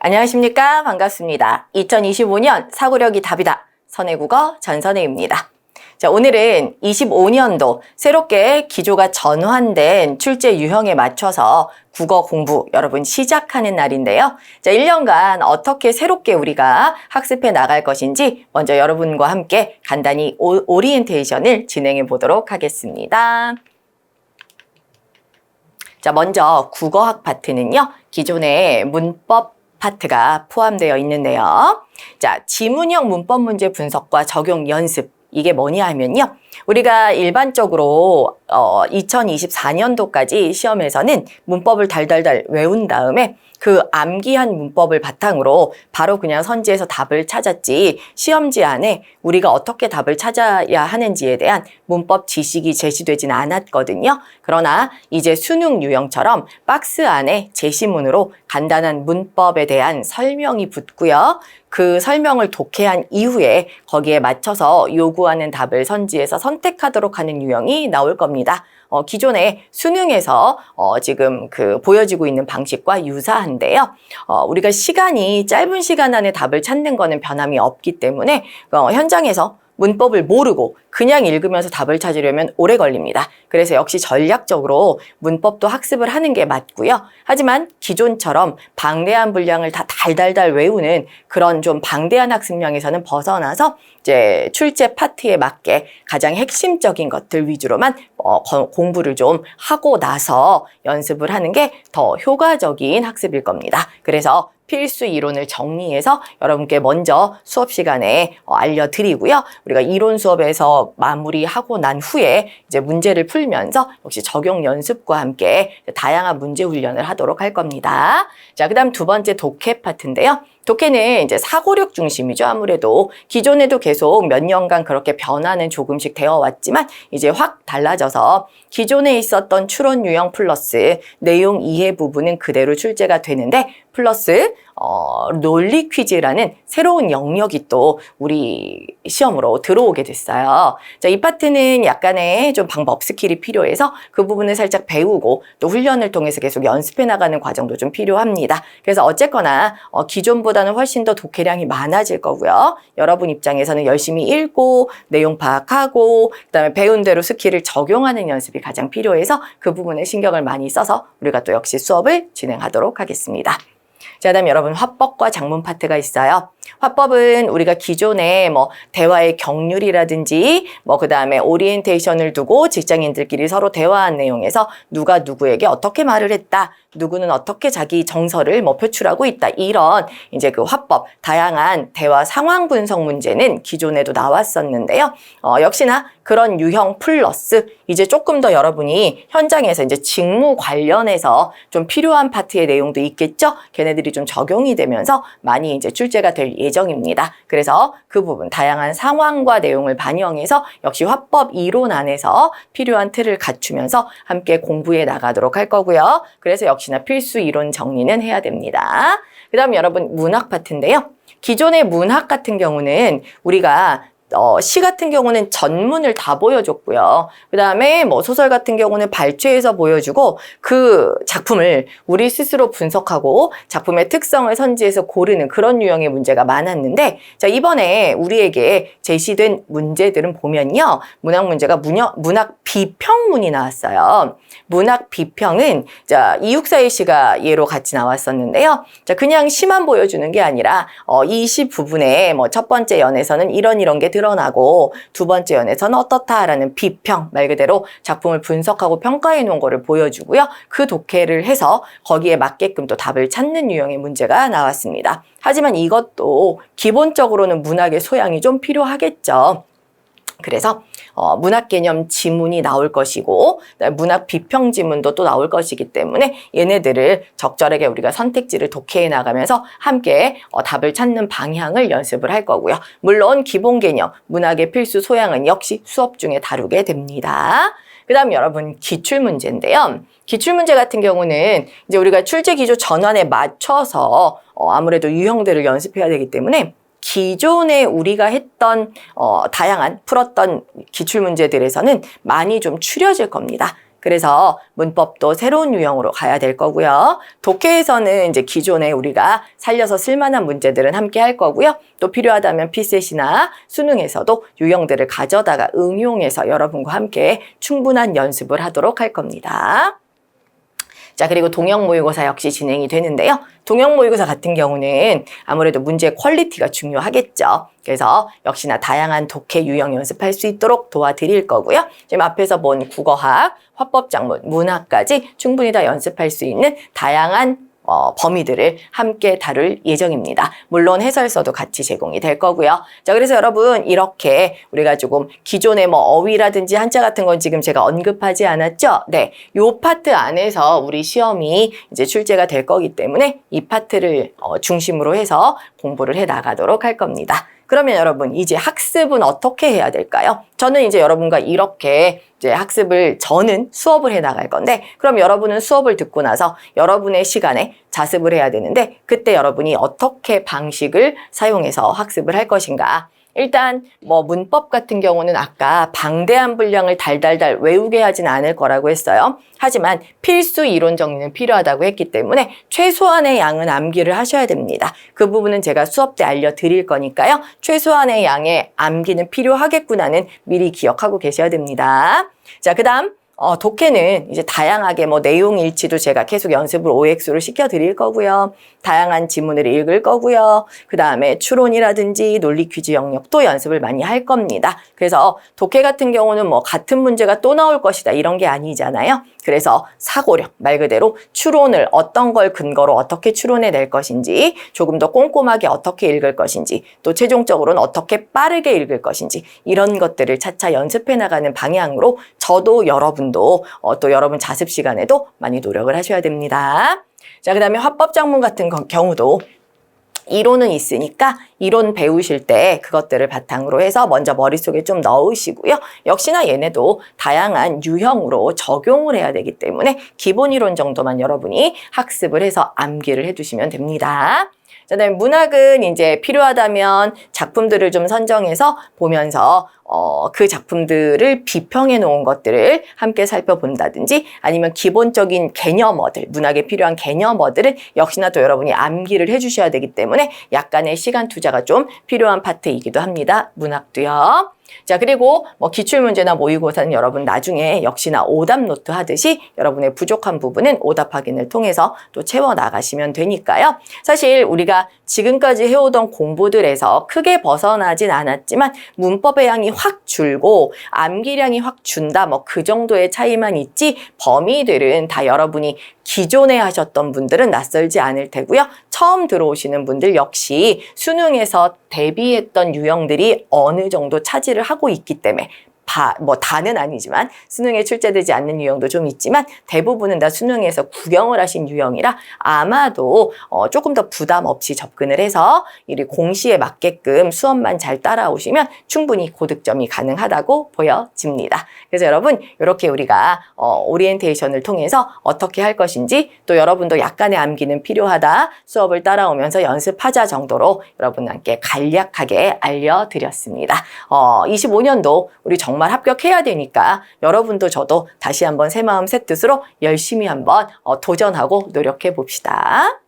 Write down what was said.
안녕하십니까? 반갑습니다. 2025년 사고력이 답이다. 선행국어 전선혜입니다. 자, 오늘은 25년도 새롭게 기조가 전환된 출제 유형에 맞춰서 국어 공부 여러분 시작하는 날인데요. 자, 1년간 어떻게 새롭게 우리가 학습해 나갈 것인지 먼저 여러분과 함께 간단히 오리엔테이션을 진행해 보도록 하겠습니다. 자, 먼저 국어학 파트는요. 기존의 문법 파트가 포함되어 있는데요. 자, 지문형 문법 문제 분석과 적용 연습. 이게 뭐냐 하면요. 우리가 일반적으로 2024년도까지 시험에서는 문법을 달달달 외운 다음에 그 암기한 문법을 바탕으로 바로 그냥 선지에서 답을 찾았지 시험지 안에 우리가 어떻게 답을 찾아야 하는지에 대한 문법 지식이 제시되지는 않았거든요. 그러나 이제 수능 유형처럼 박스 안에 제시문으로 간단한 문법에 대한 설명이 붙고요. 그 설명을 독해한 이후에 거기에 맞춰서 요구하는 답을 선지에서 선택하도록 하는 유형이 나올 겁니다. 기존에 수능에서 지금 보여지고 있는 방식과 유사한데요. 우리가 시간이 짧은 시간 안에 답을 찾는 거는 변함이 없기 때문에 현장에서 문법을 모르고 그냥 읽으면서 답을 찾으려면 오래 걸립니다. 그래서 역시 전략적으로 문법도 학습을 하는 게 맞고요. 하지만 기존처럼 방대한 분량을 다 달달달 외우는 그런 좀 방대한 학습량에서는 벗어나서 이제 출제 파트에 맞게 가장 핵심적인 것들 위주로만 공부를 좀 하고 나서 연습을 하는 게 더 효과적인 학습일 겁니다. 그래서 필수 이론을 정리해서 여러분께 먼저 수업 시간에 알려드리고요. 우리가 이론 수업에서 마무리하고 난 후에 이제 문제를 풀면서 역시 적용 연습과 함께 다양한 문제 훈련을 하도록 할 겁니다. 자, 그다음 두 번째 독해 파트인데요. 독해는 이제 사고력 중심이죠. 아무래도 기존에도 계속 몇 년간 그렇게 변화는 조금씩 되어 왔지만 이제 확 달라져서 기존에 있었던 추론 유형 플러스 내용 이해 부분은 그대로 출제가 되는데 플러스 논리 퀴즈라는 새로운 영역이 또 우리 시험으로 들어오게 됐어요. 자, 이 파트는 약간의 좀 방법 스킬이 필요해서 그 부분을 살짝 배우고 또 훈련을 통해서 계속 연습해 나가는 과정도 좀 필요합니다. 그래서 어쨌거나 기존보다는 훨씬 더 독해량이 많아질 거고요. 여러분 입장에서는 열심히 읽고 내용 파악하고 그다음에 배운 대로 스킬을 적용하는 연습이 가장 필요해서 그 부분에 신경을 많이 써서 우리가 또 역시 수업을 진행하도록 하겠습니다. 자, 그다음 여러분 화법과 작문 파트가 있어요. 화법은 우리가 기존에 대화의 경률이라든지 그다음에 오리엔테이션을 두고 직장인들끼리 서로 대화한 내용에서 누가 누구에게 어떻게 말을 했다. 누구는 어떻게 자기 정서를 표출하고 있다. 이런 이제 그 화법, 다양한 대화 상황 분석 문제는 기존에도 나왔었는데요. 역시나 그런 유형 플러스 이제 조금 더 여러분이 현장에서 이제 직무 관련해서 좀 필요한 파트의 내용도 있겠죠. 걔네들이 좀 적용이 되면서 많이 이제 출제가 될 예정입니다. 그래서 그 부분 다양한 상황과 내용을 반영해서 역시 화법 이론 안에서 필요한 틀을 갖추면서 함께 공부해 나가도록 할 거고요. 그래서 역시나 필수 이론 정리는 해야 됩니다. 그 다음 여러분 문학 파트인데요. 기존의 문학 같은 경우는 우리가 시 같은 경우는 전문을 다 보여줬고요. 그 다음에 소설 같은 경우는 발췌해서 보여주고 그 작품을 우리 스스로 분석하고 작품의 특성을 선지해서 고르는 그런 유형의 문제가 많았는데 자, 이번에 우리에게 제시된 문제들은 보면요. 문학 문제가 문학 비평문이 나왔어요. 문학 비평은 자, 이육사의 시가 예로 같이 나왔었는데요. 자, 그냥 시만 보여주는 게 아니라 이 시 부분에 첫 번째 연에서는 이런 게 드러나고 두 번째 연에서는 어떻다라는 비평 말 그대로 작품을 분석하고 평가해 놓은 거를 보여주고요. 그 독해를 해서 거기에 맞게끔 또 답을 찾는 유형의 문제가 나왔습니다. 하지만 이것도 기본적으로는 문학의 소양이 좀 필요하겠죠. 그래서 문학 개념 지문이 나올 것이고 문학 비평 지문도 또 나올 것이기 때문에 얘네들을 적절하게 우리가 선택지를 독해해 나가면서 함께 답을 찾는 방향을 연습을 할 거고요. 물론 기본 개념, 문학의 필수 소양은 역시 수업 중에 다루게 됩니다. 그 다음 여러분 기출문제인데요. 기출문제 같은 경우는 이제 우리가 출제 기조 전환에 맞춰서 아무래도 유형들을 연습해야 되기 때문에 기존에 우리가 했던 다양한 풀었던 기출문제들에서는 많이 좀 추려질 겁니다. 그래서 문법도 새로운 유형으로 가야 될 거고요. 독해에서는 이제 기존에 우리가 살려서 쓸만한 문제들은 함께 할 거고요. 또 필요하다면 피셋이나 수능에서도 유형들을 가져다가 응용해서 여러분과 함께 충분한 연습을 하도록 할 겁니다. 자, 그리고 동형 모의고사 역시 진행이 되는데요. 동형 모의고사 같은 경우는 아무래도 문제의 퀄리티가 중요하겠죠. 그래서 역시나 다양한 독해 유형 연습할 수 있도록 도와드릴 거고요. 지금 앞에서 본 국어학, 화법작문, 문학까지 충분히 다 연습할 수 있는 다양한 범위들을 함께 다룰 예정입니다. 물론 해설서도 같이 제공이 될 거고요. 자, 그래서 여러분 이렇게 우리가 조금 기존의 뭐 어휘라든지 한자 같은 건 지금 제가 언급하지 않았죠? 네, 요 파트 안에서 우리 시험이 이제 출제가 될 거기 때문에 이 파트를 중심으로 해서 공부를 해 나가도록 할 겁니다. 그러면 여러분 이제 학습은 어떻게 해야 될까요? 저는 이제 여러분과 이렇게 이제 학습을 저는 수업을 해 나갈 건데 그럼 여러분은 수업을 듣고 나서 여러분의 시간에 자습을 해야 되는데 그때 여러분이 어떻게 방식을 사용해서 학습을 할 것인가? 일단 뭐 문법 같은 경우는 아까 방대한 분량을 달달달 외우게 하진 않을 거라고 했어요. 하지만 필수 이론 정리는 필요하다고 했기 때문에 최소한의 양은 암기를 하셔야 됩니다. 그 부분은 제가 수업 때 알려드릴 거니까요. 최소한의 양의 암기는 필요하겠구나는 미리 기억하고 계셔야 됩니다. 자, 그 다음 독해는 이제 다양하게 뭐 내용 일치도 제가 계속 연습을 OX로 시켜드릴 거고요. 다양한 지문을 읽을 거고요. 그 다음에 추론이라든지 논리 퀴즈 영역도 연습을 많이 할 겁니다. 그래서 독해 같은 경우는 뭐 같은 문제가 또 나올 것이다 이런 게 아니잖아요. 그래서 사고력, 말 그대로 추론을 어떤 걸 근거로 어떻게 추론해 낼 것인지 조금 더 꼼꼼하게 어떻게 읽을 것인지 또 최종적으로는 어떻게 빠르게 읽을 것인지 이런 것들을 차차 연습해 나가는 방향으로 저도 여러분도 또 여러분 자습 시간에도 많이 노력을 하셔야 됩니다. 자, 그 다음에 화법작문 같은 경우도 이론은 있으니까 이론 배우실 때 그것들을 바탕으로 해서 먼저 머릿속에 좀 넣으시고요. 역시나 얘네도 다양한 유형으로 적용을 해야 되기 때문에 기본 이론 정도만 여러분이 학습을 해서 암기를 해두시면 됩니다. 자, 그다음에 문학은 이제 필요하다면 작품들을 좀 선정해서 보면서 그 작품들을 비평해 놓은 것들을 함께 살펴본다든지 아니면 기본적인 개념어들, 문학에 필요한 개념어들은 역시나 또 여러분이 암기를 해주셔야 되기 때문에 약간의 시간 투자가 좀 필요한 파트이기도 합니다. 문학도요. 자, 그리고 뭐 기출문제나 모의고사는 여러분 나중에 역시나 오답 노트 하듯이 여러분의 부족한 부분은 오답 확인을 통해서 또 채워 나가시면 되니까요. 사실 우리가 지금까지 해오던 공부들에서 크게 벗어나진 않았지만 문법의 양이 확 줄고 암기량이 확 준다 뭐 그 정도의 차이만 있지 범위들은 다 여러분이 기존에 하셨던 분들은 낯설지 않을 테고요. 처음 들어오시는 분들 역시 수능에서 대비했던 유형들이 어느 정도 차지를 하고 있기 때문에 뭐 다는 아니지만 수능에 출제되지 않는 유형도 좀 있지만 대부분은 다 수능에서 구경을 하신 유형이라 아마도 조금 더 부담 없이 접근을 해서 이 공시에 맞게끔 수업만 잘 따라오시면 충분히 고득점이 가능하다고 보여집니다. 그래서 여러분 이렇게 우리가 오리엔테이션을 통해서 어떻게 할 것인지 또 여러분도 약간의 암기는 필요하다 수업을 따라오면서 연습하자 정도로 여러분께 간략하게 알려드렸습니다. 25년도 우리 정말 합격해야 되니까 여러분도 저도 다시 한번 새 마음 새 뜻으로 열심히 한번 도전하고 노력해 봅시다.